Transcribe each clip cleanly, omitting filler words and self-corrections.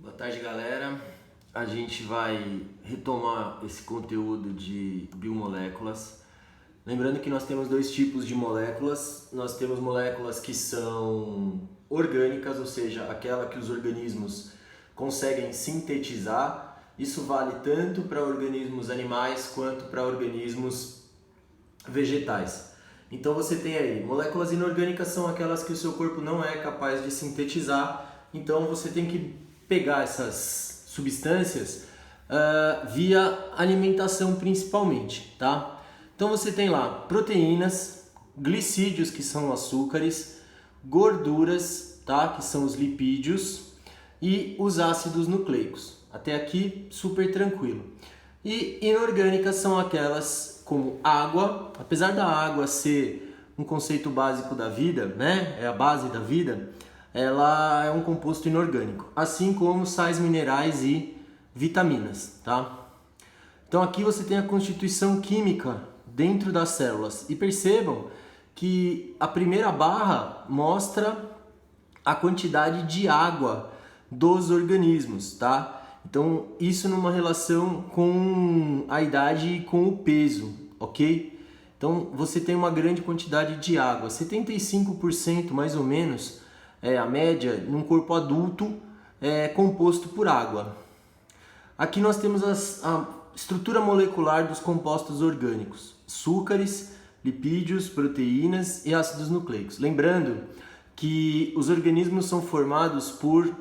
Boa tarde, galera. A gente vai retomar esse conteúdo de biomoléculas. Lembrando que nós temos dois tipos de moléculas. Nós temos moléculas que são orgânicas, ou seja, aquela que os organismos conseguem sintetizar. Isso vale tanto para organismos animais quanto para organismos vegetais. Então você tem aí, moléculas inorgânicas são aquelas que o seu corpo não é capaz de sintetizar. Então você tem que pegar essas substâncias via alimentação principalmente, tá? Então você tem lá proteínas, glicídios, que são açúcares, gorduras, tá? Que são os lipídios, e os ácidos nucleicos. Até aqui super tranquilo. E inorgânicas são aquelas como água, apesar da água ser um conceito básico da vida, né? É a base da vida. Ela é um composto inorgânico, assim como sais minerais e vitaminas, tá? Então aqui você tem a constituição química dentro das células e percebam que a primeira barra mostra a quantidade de água dos organismos, tá? Então isso numa relação com a idade e com o peso, ok? Então você tem uma grande quantidade de água, 75% mais ou menos a média num corpo adulto composto por água. Aqui nós temos a estrutura molecular dos compostos orgânicos: açúcares, lipídios, proteínas e ácidos nucleicos. Lembrando que os organismos são formados por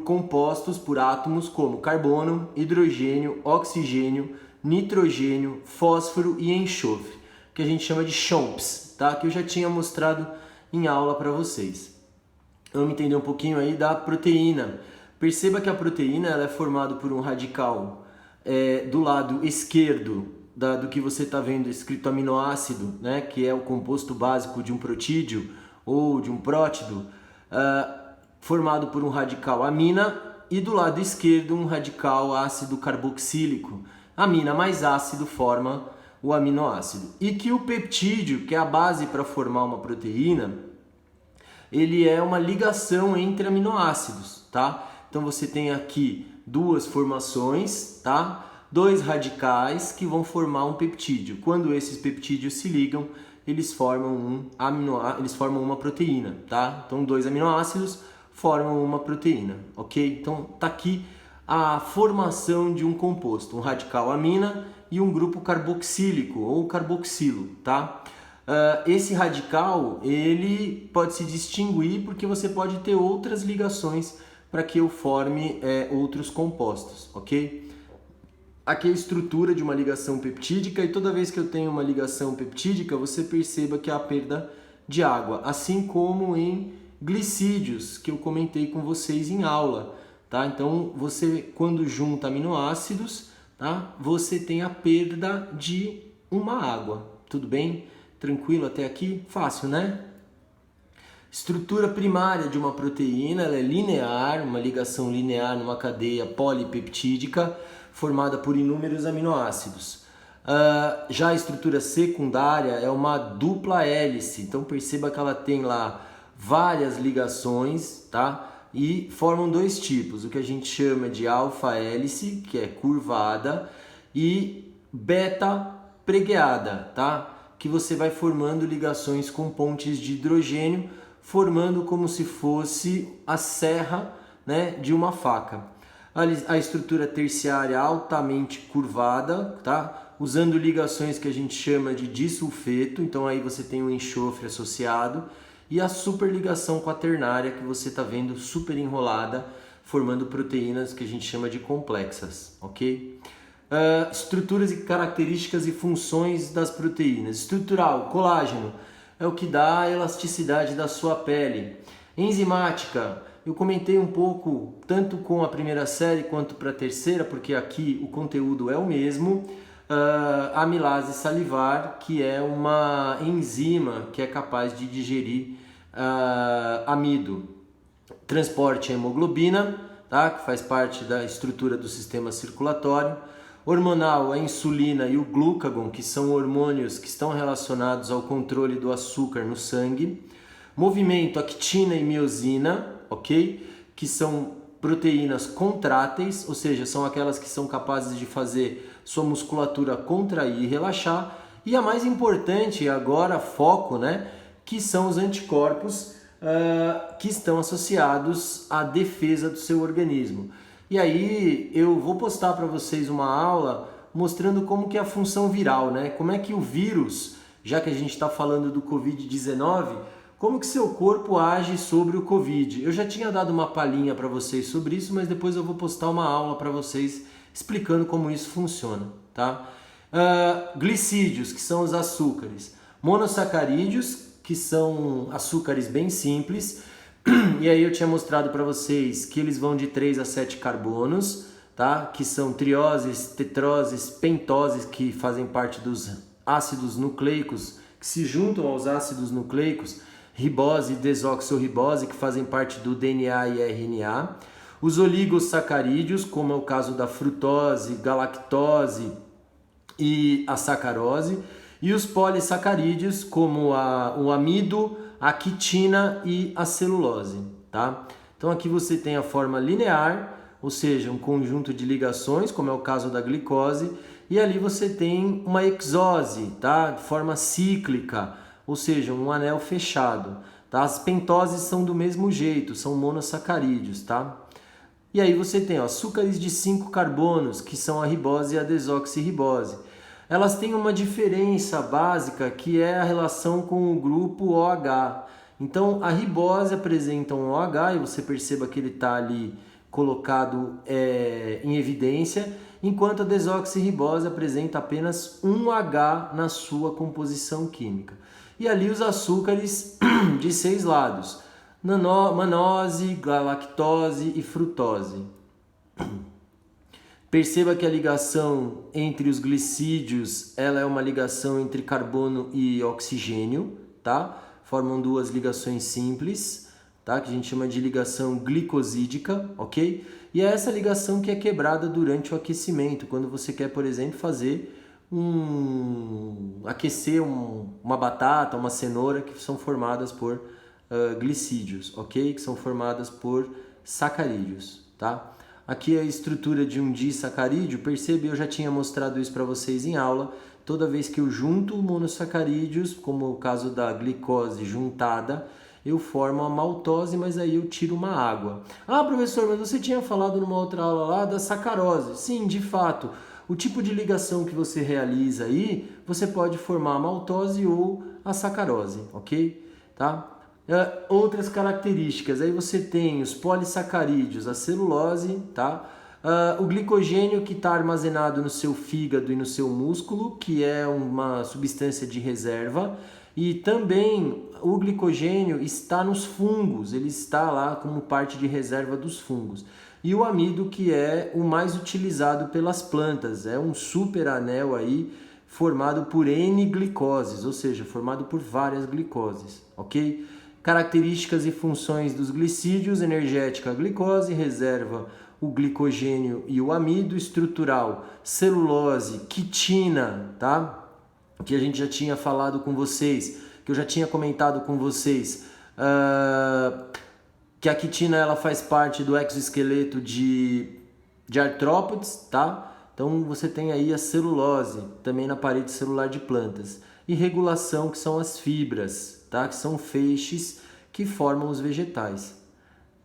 compostos, por átomos como carbono, hidrogênio, oxigênio, nitrogênio, fósforo e enxofre, que a gente chama de chomps, tá? Que eu já tinha mostrado em aula para vocês. Vamos entender um pouquinho aí da proteína. Perceba que a proteína ela é formada por um radical do lado esquerdo do que você está vendo escrito aminoácido, né, que é o composto básico de um protídeo ou de um prótido, formado por um radical amina, e do lado esquerdo um radical ácido carboxílico. Amina mais ácido forma o aminoácido. E que o peptídeo, que é a base para formar uma proteína, ele é uma ligação entre aminoácidos, tá? Então você tem aqui duas formações, tá? Dois radicais que vão formar um peptídeo. Quando esses peptídeos se ligam, eles formam uma proteína, tá? Então dois aminoácidos formam uma proteína, ok? Então tá aqui a formação de um composto, um radical amina e um grupo carboxílico ou carboxilo, tá? Esse radical ele pode se distinguir porque você pode ter outras ligações para que eu forme outros compostos, ok? Aqui é a estrutura de uma ligação peptídica, e toda vez que eu tenho uma ligação peptídica, você perceba que há perda de água, assim como em glicídios, que eu comentei com vocês em aula, tá? Então, você quando junta aminoácidos, tá? Você tem a perda de uma água, tudo bem? Tranquilo até aqui? Fácil, né? Estrutura primária de uma proteína, ela é linear, uma ligação linear numa cadeia polipeptídica formada por inúmeros aminoácidos. Já a estrutura secundária é uma dupla hélice, então perceba que ela tem lá várias ligações, tá? E formam dois tipos, o que a gente chama de alfa-hélice, que é curvada, e beta pregueada, tá? Que você vai formando ligações com pontes de hidrogênio, formando como se fosse a serra, né, de uma faca. A estrutura terciária altamente curvada, tá? Usando ligações que a gente chama de disulfeto, então aí você tem um enxofre associado, e a superligação quaternária que você está vendo super enrolada, formando proteínas que a gente chama de complexas, ok? Estruturas e características e funções das proteínas. Estrutural, colágeno, é o que dá a elasticidade da sua pele. Enzimática, eu comentei um pouco tanto com a primeira série quanto para a terceira, porque aqui o conteúdo é o mesmo. Amilase salivar, que é uma enzima que é capaz de digerir amido. Transporte a hemoglobina, tá? Que faz parte da estrutura do sistema circulatório. Hormonal, a insulina e o glucagon, que são hormônios que estão relacionados ao controle do açúcar no sangue. Movimento, actina e miosina, ok? Que são proteínas contráteis, ou seja, são aquelas que são capazes de fazer sua musculatura contrair e relaxar. E a mais importante agora, foco, né, que são os anticorpos que estão associados à defesa do seu organismo. E aí eu vou postar para vocês uma aula mostrando como que é a função viral, né? Como é que o vírus, já que a gente está falando do Covid-19, como que seu corpo age sobre o Covid. Eu já tinha dado uma palhinha para vocês sobre isso, mas depois eu vou postar uma aula para vocês explicando como isso funciona, tá? Glicídios, que são os açúcares. Monossacarídeos, que são açúcares bem simples. E aí eu tinha mostrado para vocês que eles vão de 3 a 7 carbonos, tá? Que são trioses, tetroses, pentoses, que fazem parte dos ácidos nucleicos, que se juntam aos ácidos nucleicos, ribose e desoxirribose, que fazem parte do DNA e RNA. Os oligossacarídeos, como é o caso da frutose, galactose e a sacarose. E os polissacarídeos, como o amido, a quitina e a celulose, tá? Então aqui você tem a forma linear, ou seja, um conjunto de ligações, como é o caso da glicose, e ali você tem uma exose, tá? De forma cíclica, ou seja, um anel fechado, tá? As pentoses são do mesmo jeito, são monossacarídeos, tá? E aí você tem açúcares de 5 carbonos, que são a ribose e a desoxirribose. Elas têm uma diferença básica, que é a relação com o grupo OH. Então, a ribose apresenta um OH, e você perceba que ele está ali colocado em evidência, enquanto a desoxirribose apresenta apenas um H na sua composição química. E ali os açúcares de 6 lados, manose, galactose e frutose. Perceba que a ligação entre os glicídios, ela é uma ligação entre carbono e oxigênio, tá? Formam duas ligações simples, tá? Que a gente chama de ligação glicosídica, ok? E é essa ligação que é quebrada durante o aquecimento, quando você quer, por exemplo, fazer aquecer uma batata, uma cenoura, que são formadas por glicídios, ok? Que são formadas por sacarídeos, tá? Aqui é a estrutura de um disacarídeo. Percebe, eu já tinha mostrado isso para vocês em aula. Toda vez que eu junto monossacarídeos, como o caso da glicose juntada, eu formo a maltose, mas aí eu tiro uma água. Ah, professor, mas você tinha falado numa outra aula lá da sacarose. Sim, de fato, o tipo de ligação que você realiza aí, você pode formar a maltose ou a sacarose, ok? Tá? Outras características, aí você tem os polissacarídeos, a celulose, tá? O glicogênio que está armazenado no seu fígado e no seu músculo, que é uma substância de reserva, e também o glicogênio está nos fungos, ele está lá como parte de reserva dos fungos. E o amido, que é o mais utilizado pelas plantas, é um super anel aí formado por N glicoses, ou seja, formado por várias glicoses, ok? Características e funções dos glicídios: energética, a glicose, reserva, o glicogênio e o amido, estrutural, celulose, quitina, tá? Que a gente já tinha falado com vocês, que eu já tinha comentado com vocês, que a quitina ela faz parte do exoesqueleto de artrópodes, tá? Então você tem aí a celulose, também na parede celular de plantas. E regulação, que são as fibras, tá? Que são feixes que formam os vegetais,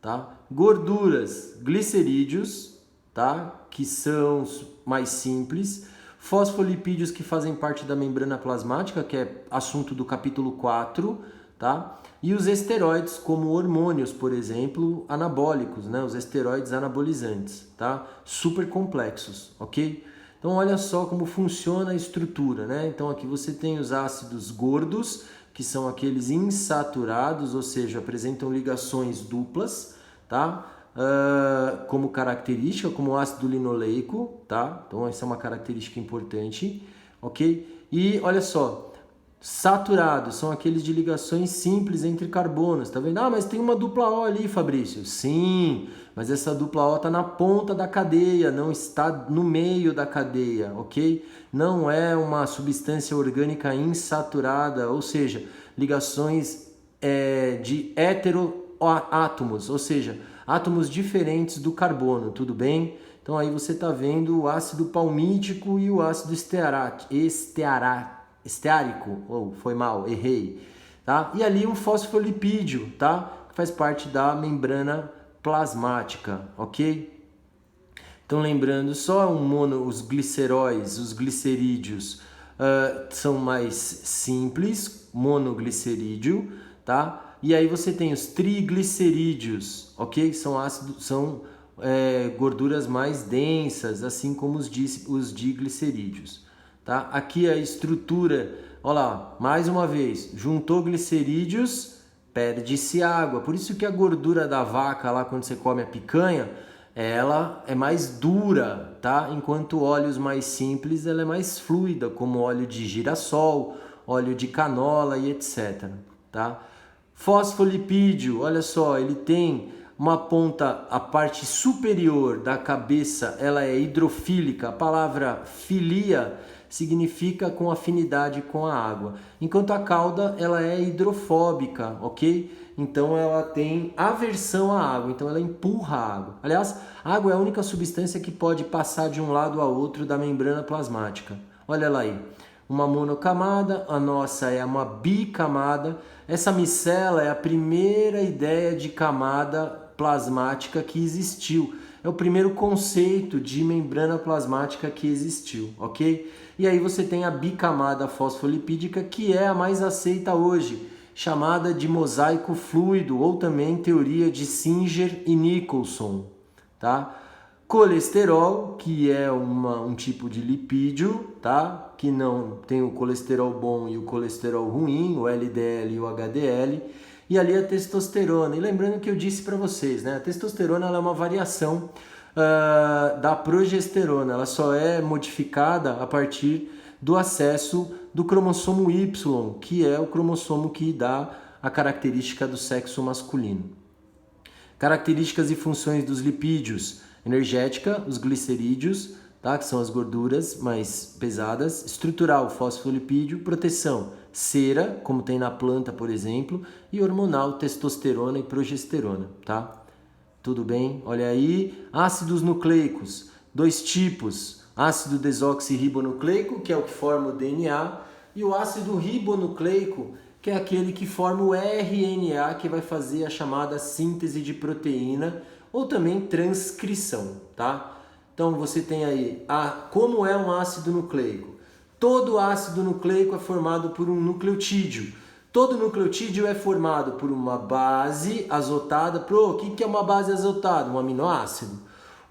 tá? Gorduras, glicerídeos, tá? Que são mais simples. Fosfolipídios, que fazem parte da membrana plasmática, que é assunto do capítulo 4, tá? E os esteroides, como hormônios, por exemplo, anabólicos, né? Os esteroides anabolizantes, tá? Super complexos, ok? Então olha só como funciona a estrutura, né? Então aqui você tem os ácidos gordos, que são aqueles insaturados, ou seja, apresentam ligações duplas, tá? Como característica, como o ácido linoleico, tá? Então essa é uma característica importante, ok? E olha só, saturados são aqueles de ligações simples entre carbonos, tá vendo? Ah, mas tem uma dupla O ali, Fabrício. Sim, mas essa dupla O está na ponta da cadeia, não está no meio da cadeia, ok? Não é uma substância orgânica insaturada, ou seja, ligações de heteroátomos, ou seja, átomos diferentes do carbono, tudo bem? Então aí você está vendo o ácido palmítico e o ácido esteárico, foi mal, errei, tá? E ali um fosfolipídio, tá? Que faz parte da membrana plasmática, ok? Então lembrando, só os gliceróis, os glicerídeos são mais simples, monoglicerídeo, tá? E aí você tem os triglicerídeos, ok? São gorduras mais densas, assim como os diglicerídeos, tá? Aqui a estrutura, olha lá, mais uma vez, juntou glicerídeos, perde-se água. Por isso que a gordura da vaca lá, quando você come a picanha, ela é mais dura, tá? Enquanto óleos mais simples, ela é mais fluida, como óleo de girassol, óleo de canola e etc, tá? Fosfolipídio, olha só, ele tem uma ponta, a parte superior da cabeça, ela é hidrofílica. A palavra filia significa com afinidade com a água, enquanto a cauda ela é hidrofóbica, ok? Então ela tem aversão à água, então ela empurra a água. Aliás, a água é a única substância que pode passar de um lado a outro da membrana plasmática. Olha ela aí, uma monocamada, a nossa é uma bicamada. Essa micela é a primeira ideia de camada plasmática que existiu. É o primeiro conceito de membrana plasmática que existiu, ok? E aí você tem a bicamada fosfolipídica, que é a mais aceita hoje, chamada de mosaico fluido, ou também teoria de Singer e Nicholson, tá? Colesterol, que é um tipo de lipídio, tá? Que não tem o colesterol bom e o colesterol ruim, o LDL e o HDL. E ali a testosterona. E lembrando que eu disse para vocês, né? A testosterona ela é uma variação da progesterona. Ela só é modificada a partir do acesso do cromossomo Y, que é o cromossomo que dá a característica do sexo masculino. Características e funções dos lipídios. Energética, os glicerídeos, tá? Que são as gorduras mais pesadas. Estrutural, fosfolipídio. Proteção, cera, como tem na planta, por exemplo. E hormonal, testosterona e progesterona, tá? Tudo bem? Olha aí. Ácidos nucleicos, 2 tipos. Ácido desoxirribonucleico, que é o que forma o DNA. E o ácido ribonucleico, que é aquele que forma o RNA, que vai fazer a chamada síntese de proteína, ou também transcrição, tá? Então você tem aí como é um ácido nucleico. Todo ácido nucleico é formado por um nucleotídeo. Todo nucleotídeo é formado por uma base azotada. O que é uma base azotada? Um aminoácido.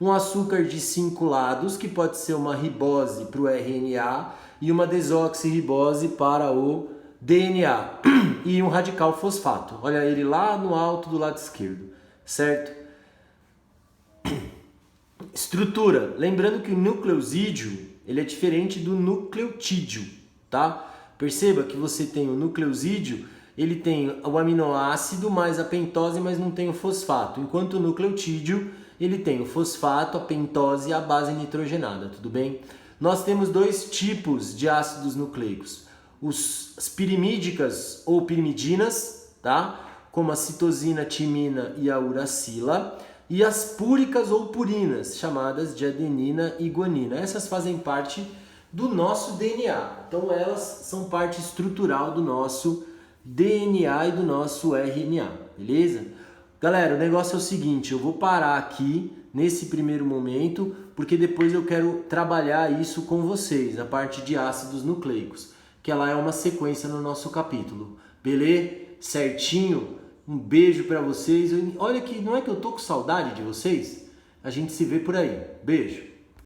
Um açúcar de 5 lados, que pode ser uma ribose para o RNA e uma desoxirribose para o DNA. E um radical fosfato. Olha ele lá no alto do lado esquerdo, certo? Estrutura. Lembrando que o nucleosídeo ele é diferente do nucleotídeo, tá? Perceba que você tem o nucleosídeo, ele tem o aminoácido mais a pentose, mas não tem o fosfato. Enquanto o nucleotídeo, ele tem o fosfato, a pentose e a base nitrogenada, tudo bem? Nós temos 2 tipos de ácidos nucleicos. As pirimídicas ou pirimidinas, tá? Como a citosina, timina e a uracila. E as púricas ou purinas, chamadas de adenina e guanina. Essas fazem parte do nosso DNA. Então elas são parte estrutural do nosso DNA e do nosso RNA, beleza? Galera, o negócio é o seguinte, eu vou parar aqui nesse primeiro momento, porque depois eu quero trabalhar isso com vocês, a parte de ácidos nucleicos, que ela é uma sequência no nosso capítulo. Beleza? Certinho? Um beijo pra vocês. Olha que não é que eu tô com saudade de vocês? A gente se vê por aí. Beijo.